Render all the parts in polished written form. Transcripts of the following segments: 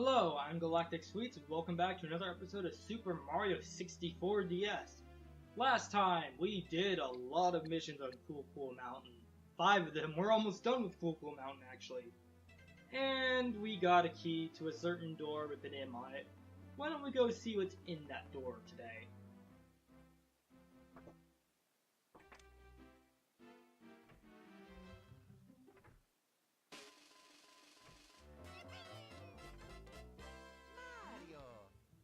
Hello, I'm Galactic Sweets and welcome back to another episode of Super Mario 64 DS. Last time, we did a lot of missions on Cool Mountain. 5 of them. We're almost done with Cool Mountain, actually. And we got a key to a certain door with an M on it. Why don't we go see what's in that door today?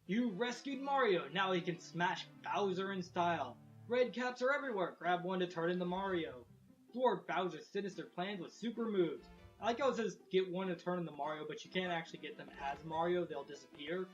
You rescued Mario! Now he can smash Bowser in style. Red caps are everywhere! Grab one to turn into Mario. Thwart Bowser's sinister plans with super moves. I like how it says get one to turn into Mario, but you can't actually get them as Mario, they'll disappear.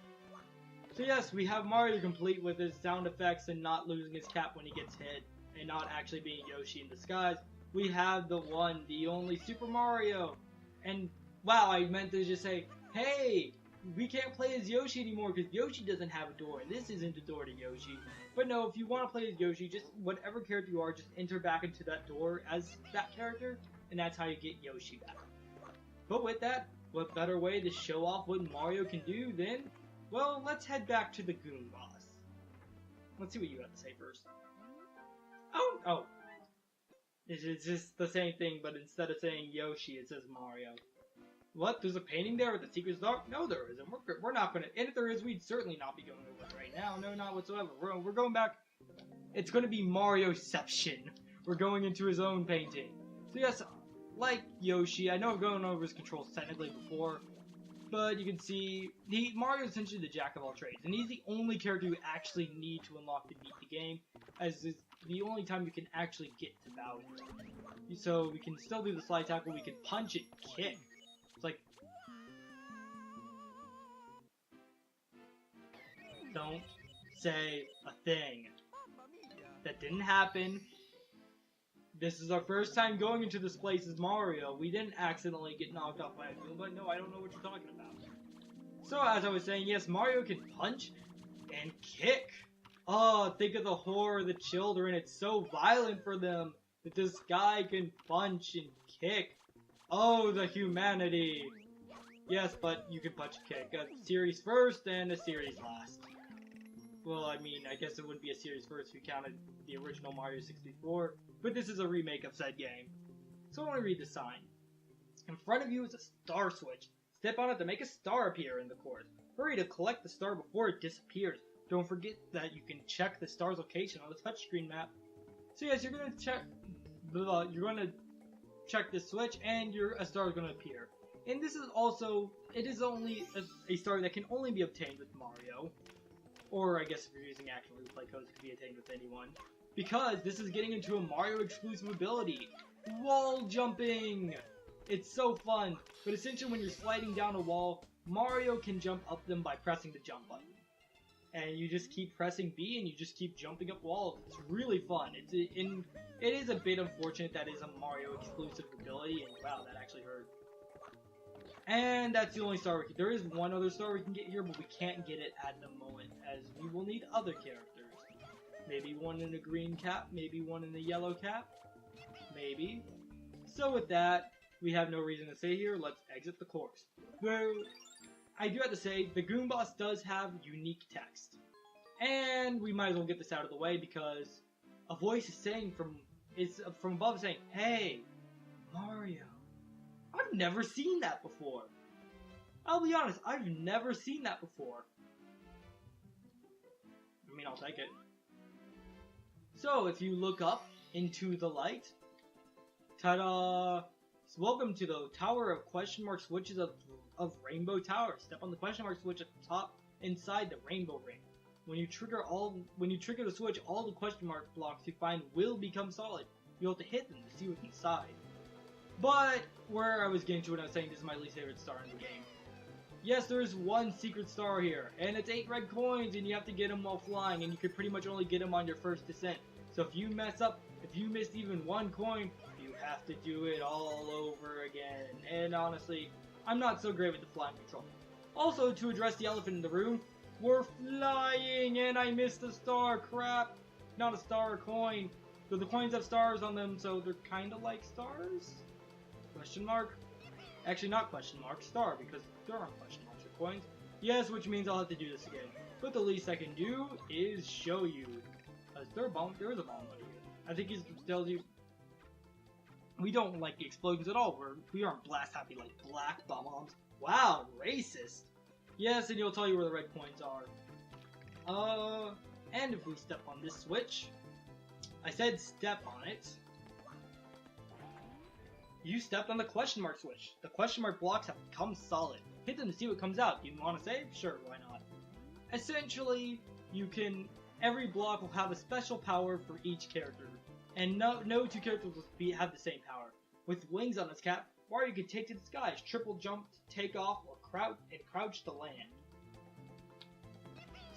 So yes, we have Mario complete with his sound effects and not losing his cap when he gets hit, and not actually being Yoshi in disguise. We have the one, the only Super Mario! And wow, I meant to just say, hey! We can't play as Yoshi anymore because Yoshi doesn't have a door, and this isn't a door to Yoshi. But no, if you want to play as Yoshi, just whatever character you are, just enter back into that door as that character, and that's how you get Yoshi back. But with that, what better way to show off what Mario can do than, well, let's head back to the Goon Boss. Let's see what you got to say first. Oh. It's just the same thing, but instead of saying Yoshi, it says Mario. What? There's a painting there with the secret star? No, there isn't. We're not gonna. And if there is, we'd certainly not be going over it right now. No, not whatsoever. We're going back. It's gonna be Marioception. We're going into his own painting. So yes, like Yoshi, I know I've gone over his controls technically before, but you can see Mario's essentially the jack of all trades, and he's the only character you actually need to unlock to beat the game, as is the only time you can actually get to Bowser. So we can still do the slide tackle. We can punch and kick. Like, don't say a thing. That didn't happen. This is our first time going into this place as Mario. We didn't accidentally get knocked off by a Goomba, but no, I don't know what you're talking about. So, as I was saying, yes, Mario can punch and kick. Oh, think of the horror of the children. It's so violent for them that this guy can punch and kick. Oh, the humanity! Yes, but you can punch and kick. A series first and a series last. Well, I mean, I guess it wouldn't be a series first if you counted the original Mario 64, but this is a remake of said game. So I want to read the sign. In front of you is a star switch. Step on it to make a star appear in the course. Hurry to collect the star before it disappears. Don't forget that you can check the star's location on the touchscreen map. So yes, you're going to check this switch, and a star is going to appear. And this is also, it is only a star that can only be obtained with Mario. Or I guess if you're using actual replay codes, it can be obtained with anyone. Because this is getting into a Mario exclusive ability. Wall jumping! It's so fun. But essentially when you're sliding down a wall, Mario can jump up them by pressing the jump button. And you just keep pressing B and you just keep jumping up walls. It's really fun. It is a bit unfortunate that is a Mario exclusive ability, and wow, that actually hurt. And that's the only star there is one other star we can get here, but we can't get it at the moment, as we will need other characters. Maybe one in a green cap, maybe one in a yellow cap, maybe. So with that, we have no reason to stay here. Let's exit the course. Though I do have to say, the Goon Boss does have unique text. And we might as well get this out of the way because a voice is saying from above saying, "Hey, Mario." I've never seen that before. I'll be honest, I've never seen that before. I mean, I'll take it. So, if you look up into the light, ta-da! Welcome to the Tower of Question Mark Switches of Rainbow Tower. Step on the question mark switch at the top inside the rainbow ring. When you trigger the switch, all the question mark blocks you find will become solid. You'll have to hit them to see what's inside. But where I was getting to when I was saying this is my least favorite star in the game. Yes, there is one secret star here, and it's 8 red coins, and you have to get them while flying, and you could pretty much only get them on your first descent. So if you mess up, if you missed even one coin, you have to do it all over again. And honestly, I'm not so great with the flying control. Also, to address the elephant in the room, we're flying, and I missed a star. Crap. Not a star, a coin. So the coins have stars on them, so they're kind of like stars? Question mark? Actually, not question mark, star, because there aren't question marks or coins. Yes, which means I'll have to do this again. But the least I can do is show you. Is there a bomb? There is a bomb over here. I think he tells you we don't like the explosions at all. We aren't blast happy like black bombs. Wow, racist. Yes, and he'll tell you where the red coins are. And if we step on this switch, I said step on it. You stepped on the question mark switch. The question mark blocks have become solid. Hit them to see what comes out. You want to save? Sure, why not? Essentially, every block will have a special power for each character. And no two characters will have the same power. With wings on his cap, Mario can take to the skies, triple jump, take off, or crouch to land.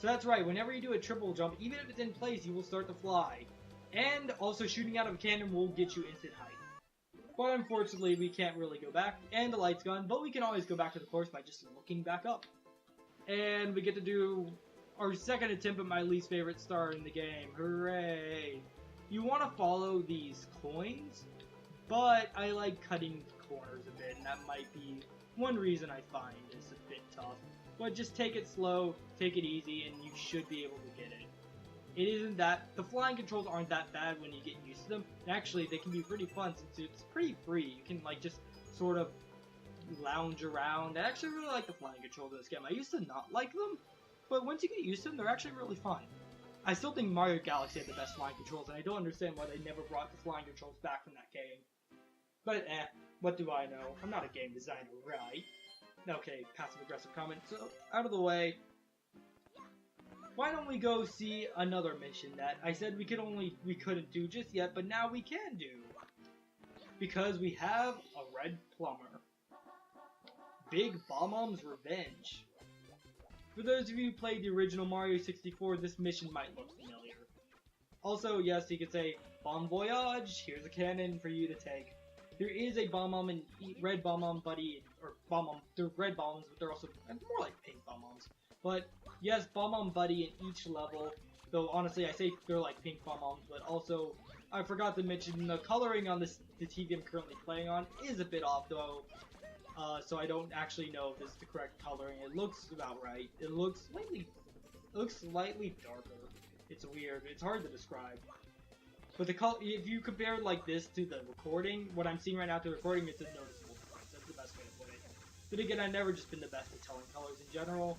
So that's right, whenever you do a triple jump, even if it's in place, you will start to fly. And also shooting out of a cannon will get you instant height. But unfortunately, we can't really go back, and the light's gone, but we can always go back to the course by just looking back up. And we get to do our second attempt at my least favorite star in the game. Hooray! You want to follow these coins, but I like cutting corners a bit, and that might be one reason I find this a bit tough. But just take it slow, take it easy, and you should be able to get it. It isn't that, the flying controls aren't that bad when you get used to them, and actually they can be pretty fun since it's pretty free. You can like just sort of lounge around. I actually really like the flying controls in this game. I used to not like them, but once you get used to them, they're actually really fun. I still think Mario Galaxy had the best flying controls, and I don't understand why they never brought the flying controls back from that game. But what do I know? I'm not a game designer, right? Okay, passive-aggressive comment. So, out of the way, why don't we go see another mission that I said we couldn't do just yet, but now we can do. Because we have a red plumber. Big Bob-omb's Revenge. For those of you who played the original Mario 64, this mission might look familiar. Also, yes, you could say, Bon Voyage, here's a cannon for you to take. There is a Bomb-omb and red Bomb-omb buddy, or Bomb-omb, they're red bombs, but they're also more like pink Bomb-ombs. But yes, Bomb-omb buddy in each level, though honestly I say they're like pink Bomb-ombs, but also I forgot to mention the coloring on the TV I'm currently playing on is a bit off though. So I don't actually know if this is the correct coloring. It looks about right. It looks slightly darker. It's weird. It's hard to describe. But the color, if you compare like this to the recording, what I'm seeing right now to the recording, it's a noticeable difference. That's the best way to put it. But again, I've never just been the best at telling colors in general.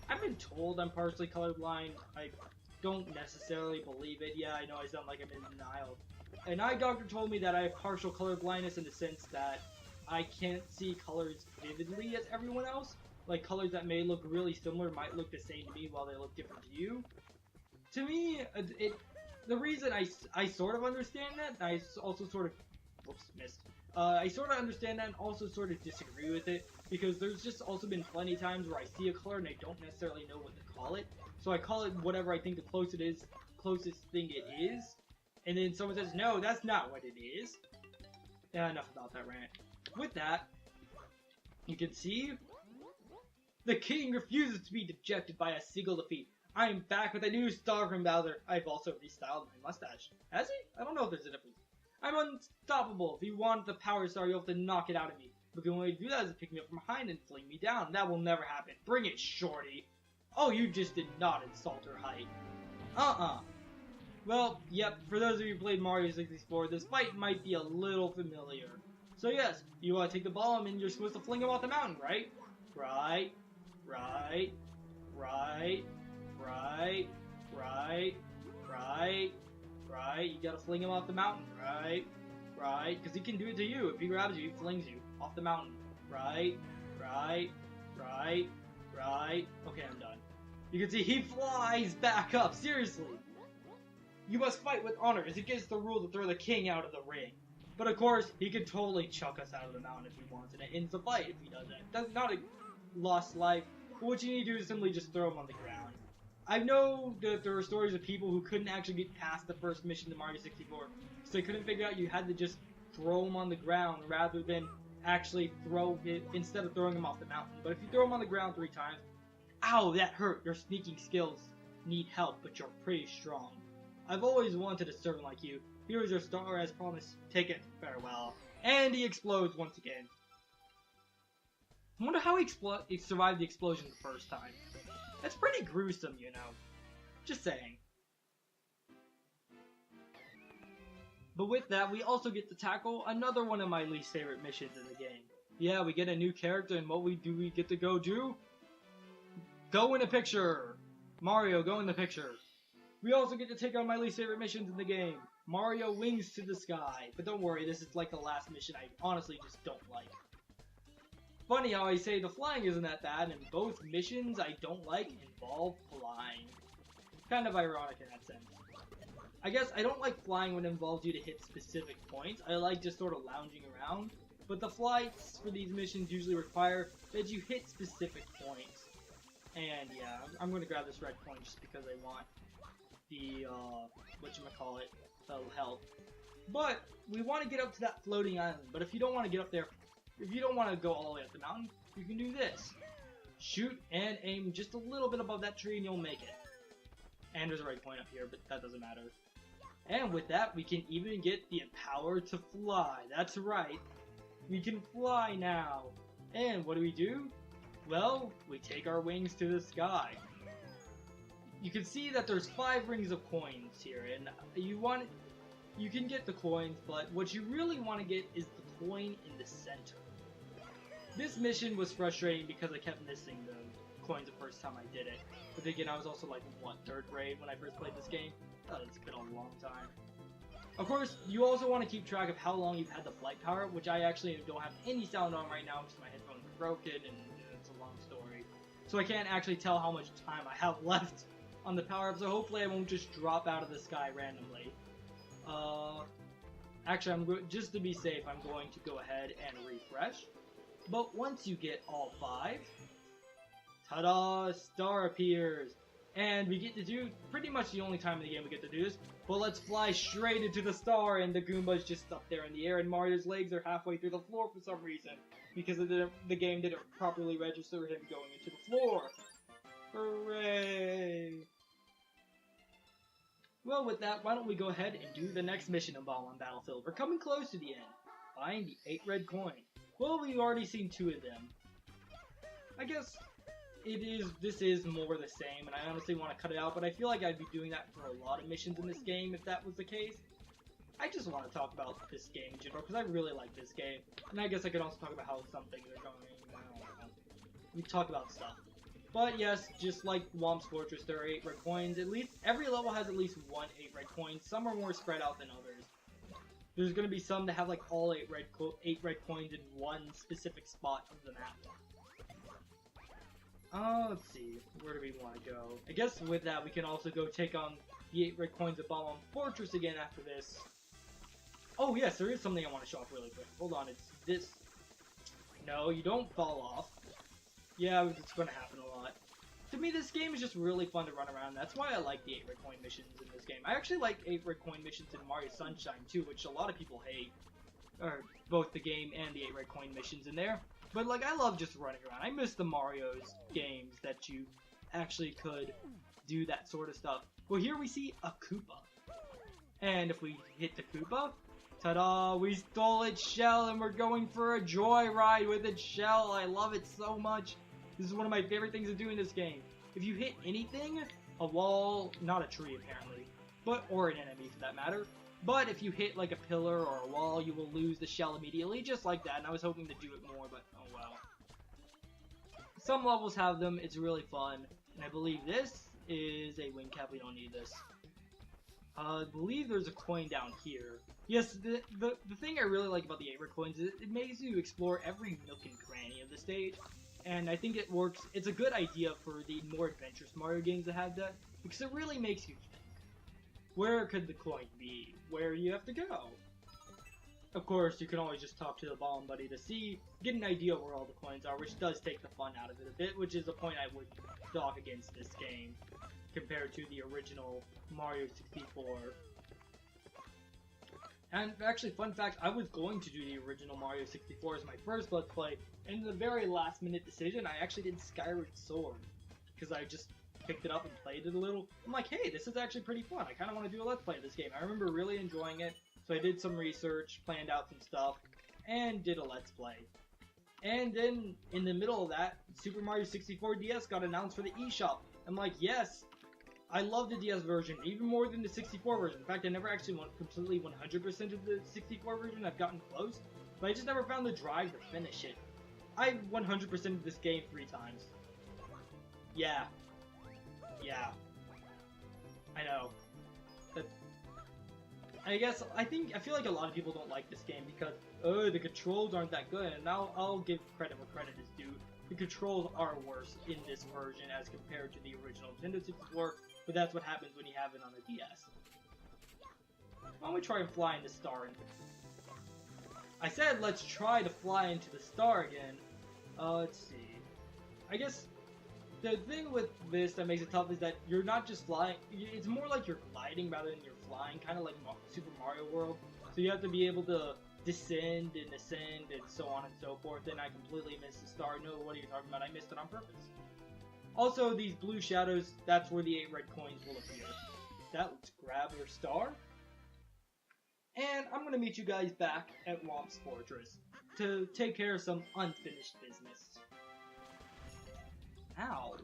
I've been told I'm partially colorblind. I don't necessarily believe it. Yeah, I know I sound like I'm in denial. An eye doctor told me that I have partial color blindness in the sense that I can't see colors vividly as everyone else. Like, colors that may look really similar might look the same to me while they look different to you. To me, the reason I sort of understand that, I also sort of, whoops, missed. I sort of understand that and also sort of disagree with it, because there's just also been plenty of times where I see a color and I don't necessarily know what to call it. So I call it whatever I think the closest thing it is, and then someone says, no, that's not what it is. Yeah, enough about that rant. With that, you can see, the king refuses to be dejected by a single defeat. I am back with a new star from Bowser. I've also restyled my mustache. Has he? I don't know if there's a difference. I'm unstoppable. If you want the power star, you'll have to knock it out of me. But the only way to do that is to pick me up from behind and fling me down. That will never happen. Bring it, shorty. Oh, you just did not insult her height. Well, yep, for those of you who played Mario 64, this fight might be a little familiar. So yes, you want to take the bomb and you're supposed to fling him off the mountain, right? Right. You gotta fling him off the mountain, right? Because he can do it to you. If he grabs you, he flings you off the mountain. Right. Okay, I'm done. You can see he flies back up, seriously. You must fight with honor. It's against the rule to throw the king out of the ring. But of course, he could totally chuck us out of the mountain if he wants, and it ends the fight if he does that. That's not a lost life, but what you need to do is simply just throw him on the ground. I know that there are stories of people who couldn't actually get past the first mission to Mario 64, so they couldn't figure out you had to just throw him on the ground rather than actually throw it, instead of throwing him off the mountain. But if you throw him on the ground 3 times, ow, that hurt, your sneaking skills need help, but you're pretty strong. I've always wanted a servant like you. Here's your star as promised. Take it. Farewell. And he explodes once again. I wonder how he survived the explosion the first time. That's pretty gruesome, you know. Just saying. But with that, we also get to tackle another one of my least favorite missions in the game. Yeah, we get a new character, and what we get to go do? Go in a picture! Mario, go in the picture. We also get to take on my least favorite missions in the game. Mario wings to the sky. But don't worry, this is like the last mission I honestly just don't like. Funny how I say the flying isn't that bad, and both missions I don't like involve flying. Kind of ironic in that sense. I guess I don't like flying when it involves you to hit specific points. I like just sort of lounging around. But the flights for these missions usually require that you hit specific points. And yeah, I'm going to grab this red coin just because I want the, whatchamacallit, the health. But we want to get up to that floating island. But if you don't want to get up there, if you don't want to go all the way up the mountain, you can do this. Shoot and aim just a little bit above that tree and you'll make it. And there's a red coin up here, but that doesn't matter. And with that, we can even get the power to fly. That's right. We can fly now. And what do? Well, we take our wings to the sky. You can see that there's 5 rings of coins here, and you can get the coins, but what you really want to get is the coin in the center. This mission was frustrating because I kept missing the coins the first time I did it. But again, I was also like, what, 3rd grade when I first played this game? It's been a long time. Of course, you also want to keep track of how long you've had the flight power, which I actually don't have any sound on right now because my headphones are broken and it's a long story. So I can't actually tell how much time I have left on the power up, so hopefully I won't just drop out of the sky randomly. Actually, just to be safe, I'm going to go ahead and refresh. But once you get all 5, ta-da! Star appears! And we get to do pretty much the only time in the game we get to do this. But let's fly straight into the star, and the Goomba's just up there in the air, and Mario's legs are halfway through the floor for some reason. Because the game didn't properly register him going into the floor. Hooray! Well, with that, why don't we go ahead and do the next mission in Bomb on Battlefield. We're coming close to the end. Find the 8 red coins. Well, we've already seen 2 of them. I guess this is more the same, and I honestly want to cut it out, but I feel like I'd be doing that for a lot of missions in this game if that was the case. I just want to talk about this game in general, because I really like this game. And I guess I could also talk about how some things are going, I don't know. We talk about stuff. But yes, just like Womp's Fortress, there are 8 red coins. At least, every level has at least 1 8 red coin. Some are more spread out than others. There's going to be some that have like all 8 red coins in one specific spot of the map. Let's see, where do we want to go? I guess with that, we can also go take on the 8 red coins of Bomb Fortress again after this. Oh yes, there is something I want to show off really quick. Hold on, it's this. No, you don't fall off. Yeah, it's going to happen a lot. To me, this game is just really fun to run around. That's why I like the 8 red coin missions in this game. I actually like 8 red coin missions in Mario Sunshine too, which a lot of people hate. Or both the game and the 8 red coin missions in there. But like, I love just running around. I miss the Mario's games that you actually could do that sort of stuff. Well, here we see a Koopa. And if we hit the Koopa, ta-da, we stole its shell and we're going for a joyride with its shell. I love it so much. This is one of my favorite things to do in this game. If you hit anything, a wall, not a tree apparently, or an enemy for that matter, but if you hit like a pillar or a wall, you will lose the shell immediately, just like that, and I was hoping to do it more, but oh well. Some levels have them, it's really fun, and I believe this is a wing cap, we don't need this. I believe there's a coin down here. Yes, the thing I really like about the 8 red coins is it makes you explore every nook and cranny of the stage, and I think it works. It's a good idea for the more adventurous Mario games that have that, because it really makes you think. Where could the coin be? Where do you have to go? Of course, you can always just talk to the bomb buddy to get an idea of where all the coins are, which does take the fun out of it a bit, which is a point I would dock against this game compared to the original Mario 64. And actually, fun fact, I was going to do the original Mario 64 as my first Let's Play, and in the very last minute decision, I actually did Skyward Sword, because I just picked it up and played it a little. I'm like, hey, this is actually pretty fun. I kind of want to do a Let's Play of this game. I remember really enjoying it, so I did some research, planned out some stuff, and did a Let's Play. And then, in the middle of that, Super Mario 64 DS got announced for the eShop. I'm like, yes, I love the DS version, even more than the 64 version. In fact, I never actually went completely 100% of the 64 version. I've gotten close, but I just never found the drive to finish it. I 100%ed this game 3 times. Yeah. Yeah. I know. I feel like a lot of people don't like this game because, oh, the controls aren't that good, and I'll give credit where credit is due. The controls are worse in this version as compared to the original Nintendo 64, but that's what happens when you have it on a DS. Why don't we try and fly into Star? I said let's try to fly into the Star again. Let's see. I guess the thing with this that makes it tough is that you're not just flying, it's more like you're gliding rather than you're flying, kind of like Super Mario World. So you have to be able to descend and ascend and so on and so forth, and I completely missed the star. No, what are you talking about? I missed it on purpose. Also, these blue shadows, that's where the 8 red coins will appear. Let's grab your star. And I'm going to meet you guys back at Womp's Fortress to take care of some unfinished business. Ow.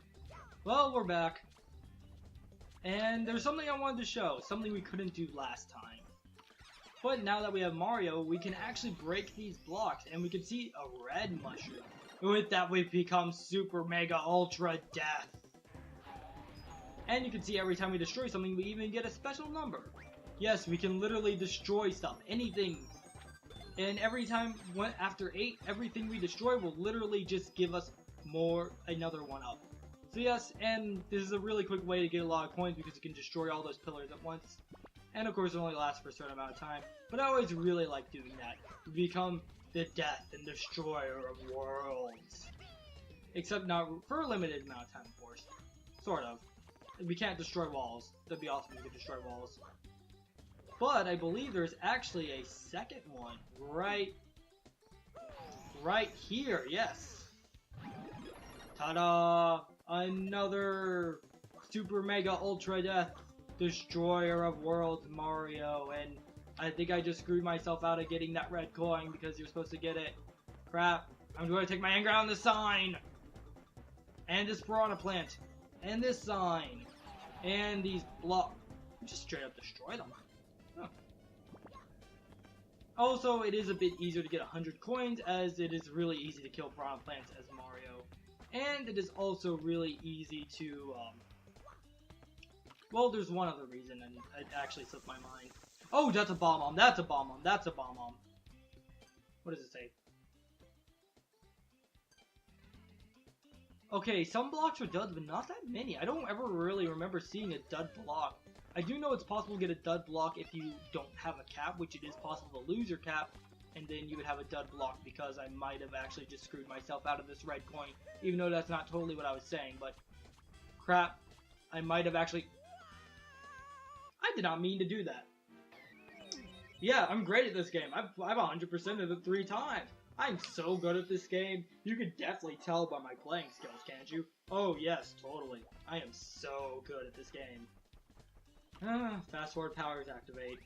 Well, we're back. And there's something I wanted to show, something we couldn't do last time. But now that we have Mario, we can actually break these blocks, and we can see a red mushroom. With that, we become Super Mega Ultra Death. And you can see every time we destroy something, we even get a special number. Yes, we can literally destroy stuff, anything. And every time, after 8, everything we destroy will literally just give us another one up. So yes, and this is a really quick way to get a lot of coins because you can destroy all those pillars at once. And of course it only lasts for a certain amount of time, but I always really like doing that. We become the death and destroyer of worlds. Except not for a limited amount of time, of course. Sort of. We can't destroy walls. That'd be awesome if we could destroy walls. But I believe there's actually a second one right here, yes. Ta-da! Another Super Mega Ultra Death Destroyer of Worlds Mario, and I think I just screwed myself out of getting that red coin because you're supposed to get it. Crap. I'm going to take my anger out on the sign! And this piranha plant. And this sign. And these blocks. Just straight up destroy them. Huh. Also, it is a bit easier to get 100 coins as it is really easy to kill piranha plants as Mario. And it is also really easy to, well, there's one other reason, and it actually slipped my mind. Oh, that's a bomb-bomb, that's a bomb-bomb, that's a bomb-bomb. What does it say? Okay, some blocks are duds, but not that many. I don't ever really remember seeing a dud block. I do know it's possible to get a dud block if you don't have a cap, which it is possible to lose your cap, and then you would have a dud block because I might have actually just screwed myself out of this red coin, even though that's not totally what I was saying, but crap, I might have actually... I did not mean to do that. Yeah, I'm great at this game. I've 100%ed it 3 times. I'm so good at this game. You can definitely tell by my playing skills, can't you? Oh yes, totally. I am so good at this game. Fast forward powers activate.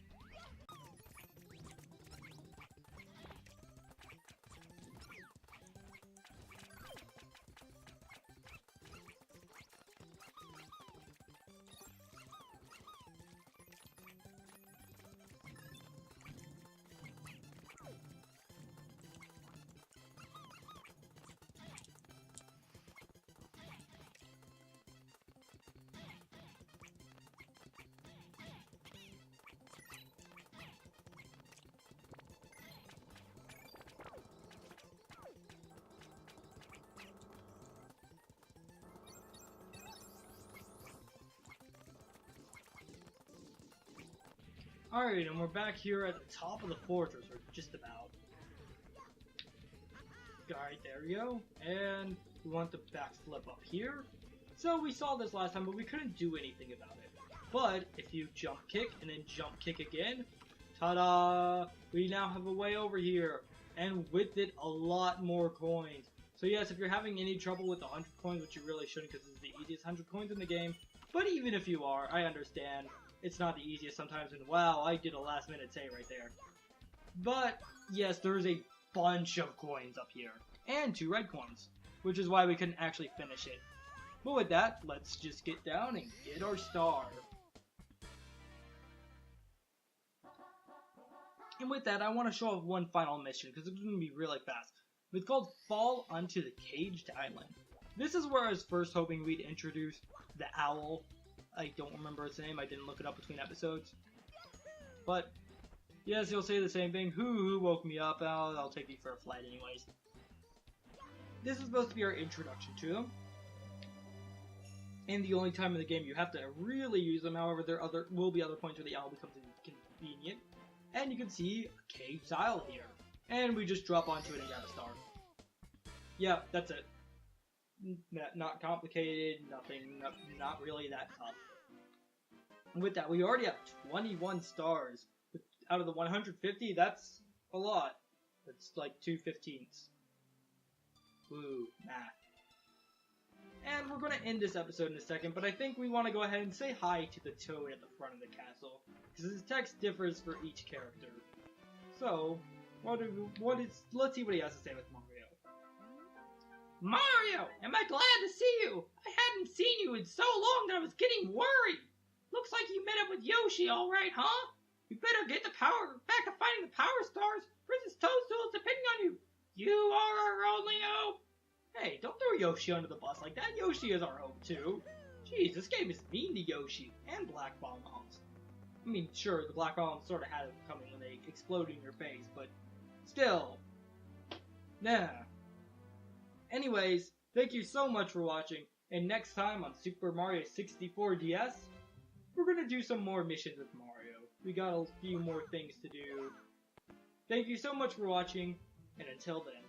Alright, and we're back here at the top of the fortress, or just about. Alright, there we go. And we want the backflip up here. So we saw this last time, but we couldn't do anything about it. But if you jump kick and then jump kick again, ta-da! We now have a way over here. And with it, a lot more coins. So yes, if you're having any trouble with the 100 coins, which you really shouldn't because it's the easiest 100 coins in the game. But even if you are, I understand. It's not the easiest sometimes, and wow, I did a last minute save right there. But, yes, there's a bunch of coins up here. and 2 red coins, which is why we couldn't actually finish it. But with that, let's just get down and get our star. And with that, I want to show off one final mission, because it's going to be really fast. It's called Fall Onto the Caged Island. This is where I was first hoping we'd introduce the owl. I don't remember its name, I didn't look it up between episodes. But, yes, you'll say the same thing. Who woke me up? I'll take you for a flight anyways. This is supposed to be our introduction to them. And the only time in the game you have to really use them, however, there will be other points where the owl becomes inconvenient. And you can see a caged isle here. And we just drop onto it and grab a star. Yeah, that's it. Not complicated, nothing, not really that tough. And with that, we already have 21 stars. Out of the 150, that's a lot. That's like 2/15. Woo, math. And we're going to end this episode in a second, but I think we want to go ahead and say hi to the toad at the front of the castle, because his text differs for each character. So, let's see what he has to say with Mario. Mario, am I glad to see you? I hadn't seen you in so long that I was getting worried. Looks like you met up with Yoshi, all right, huh? You better get the power back to finding the Power Stars. Princess Toadstool is depending on you. You are our only hope. Hey, don't throw Yoshi under the bus like that. Yoshi is our hope too. Jeez, this game is mean to Yoshi and Black Bombs. I mean, sure, the Black Bombs sort of had it coming when they exploded in your face, but still. Nah. Anyways, thank you so much for watching, and next time on Super Mario 64 DS, we're gonna do some more missions with Mario. We got a few more things to do. Thank you so much for watching, and until then.